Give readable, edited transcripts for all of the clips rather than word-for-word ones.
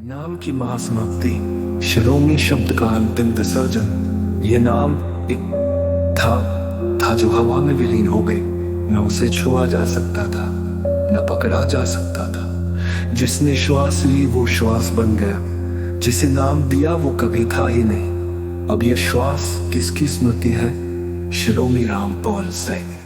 नाम की महासमाप्ति, शिरोमणि शब्द का अंतिम विसर्जन। ये नाम एक था जो हवा में विलीन हो गई। न उसे छुआ जा सकता था, न पकड़ा जा सकता था। जिसने श्वास ली वो श्वास बन गया, जिसे नाम दिया वो कभी था ही नहीं। अब ये श्वास किसकी स्मृति है? शिरोमणि रामपाल सैनी।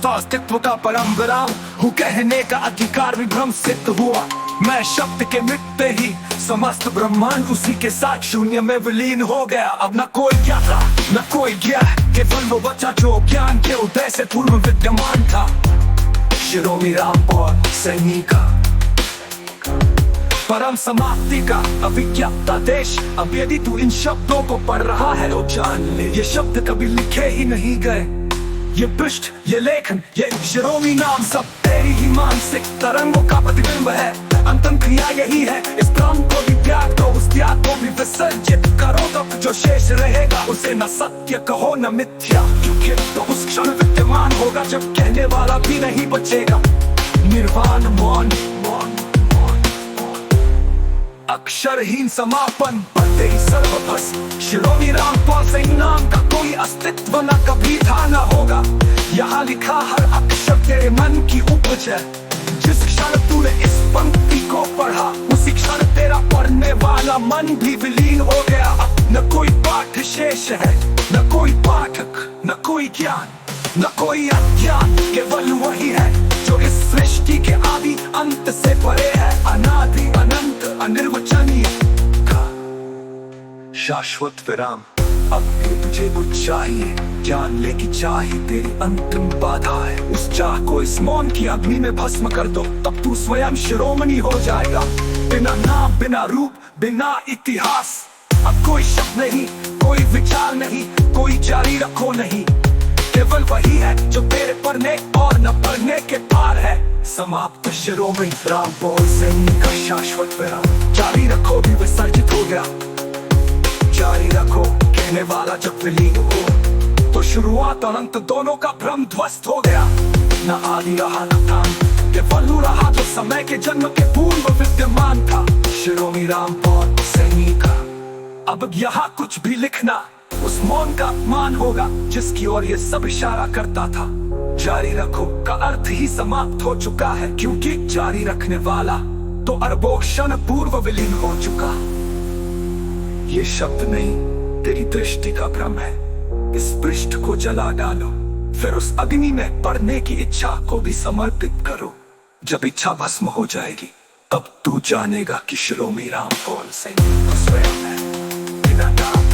अस्तित्व का परम विराम हूँ, कहने का अधिकार विभ्रम सिद्ध हुआ। मैं शब्द के मिटते ही समस्त ब्रह्मांड उसी के साथ शून्य में विलीन हो गया। अब न कोई क्या था, न कोई क्या, केवल वो बचा जो ज्ञान के उदय से पूर्व विद्यमान था। शिरोमणि रामपाल सैनी का परम समाप्ति का अभिज्ञाता देश। अब यदि तू इन शब्दों को पढ़ रहा है तो जान ले, ये शब्द कभी लिखे ही नहीं गए। ये पृष्ठ, ये लेखन, ये शिरोमणि नाम सब तेरी ही मानसिक तरंगों का प्रतिबिंब है। अंतिम क्रिया यही है, इस भ्रम को भी त्याग दो, उस त्याग को भी विसर्जित करो। तब जो शेष रहेगा उसे न सत्य कहो न मिथ्या, क्योंकि तो उस क्षण विद्यमान होगा जब कहने वाला भी नहीं बचेगा। निर्वाण मौन, अक्षरहीन समापन, पढ़ते ही सर्वभस्म। शिरोमणि रामपाल सैनी नाम का कोई अस्तित्व न कभी था न होगा। यहाँ लिखा हर अक्षर तेरे मन की उपज है। जिस क्षण तूने इस पंक्ति को पढ़ा उसी क्षण तेरा पढ़ने वाला मन भी विलीन हो गया। न कोई पाठ शेष है, न कोई पाठक, न कोई ज्ञान, न कोई अज्ञान। केवल वही है जो इस सृष्टि के आदि अंत से परे है। अनादि अनंत अनिर्वचनीय का शाश्वत विराम। अब भी तुझे कुछ चाहिए, जान ले कि चाह ही तेरी अंतिम बाधा है। उस चाह को इस मौन की अग्नि में भस्म कर दो, तब तू स्वयं शिरोमणि हो जाएगा। बिना नाम, बिना रूप, बिना इतिहास। अब कोई शब्द नहीं, कोई विचार नहीं, कोई जारी रखो नहीं। केवल वही है जो तेरे पढ़ने और न पढ़ने के पार है। समाप्त शिरोमणि रामपाल सैनी का शाश्वत विराम। जारी रखो भी विसर्जित हो गया, जारी रखो कहने वाला जब विलीन हो। तो शुरुआत और अंत दोनों का भ्रम ध्वस्त हो गया। न आदि रहा न अंत, केवल रहा जो समय के जन्म के पूर्व विद्यमान था। शिरोमणि रामपाल सैनी का अब यहाँ कुछ भी लिखना उस मौन का अपमान होगा जिसकी ओर ये सब इशारा करता था। जारी रखो का अर्थ ही समाप्त हो चुका है, क्योंकि जारी रखने वाला तो अरबों क्षण पूर्व विलीन हो चुका। ये शब्द नहीं, तेरी दृष्टि का भ्रम है। इस पृष्ठ को जला डालो, फिर उस अग्नि में पढ़ने की इच्छा को भी समर्पित करो। जब इच्छा भस्म हो जाएगी तब तू जानेगा कि शिरोमणि रामपाल सैनी स्वयं है। बिना नाम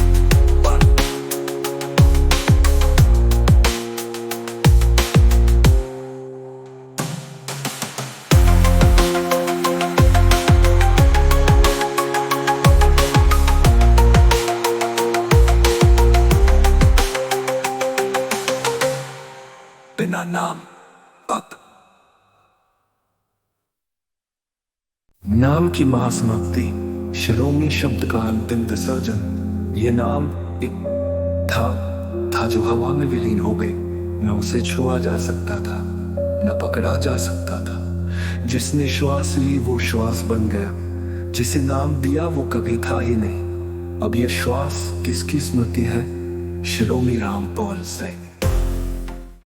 बिना नाम पद। नाम की महासमाप्ति, शिरोमणि शब्द का अंतिम विसर्जन। ये नाम एक था जो हवा में विलीन हो गई। न उसे छुआ जा सकता था, न पकड़ा जा सकता था। जिसने श्वास ली वो श्वास बन गया, जिसे नाम दिया वो कभी था ही नहीं। अब ये श्वास किसकी स्मृति है? शिरोमणि रामपाल सैनी।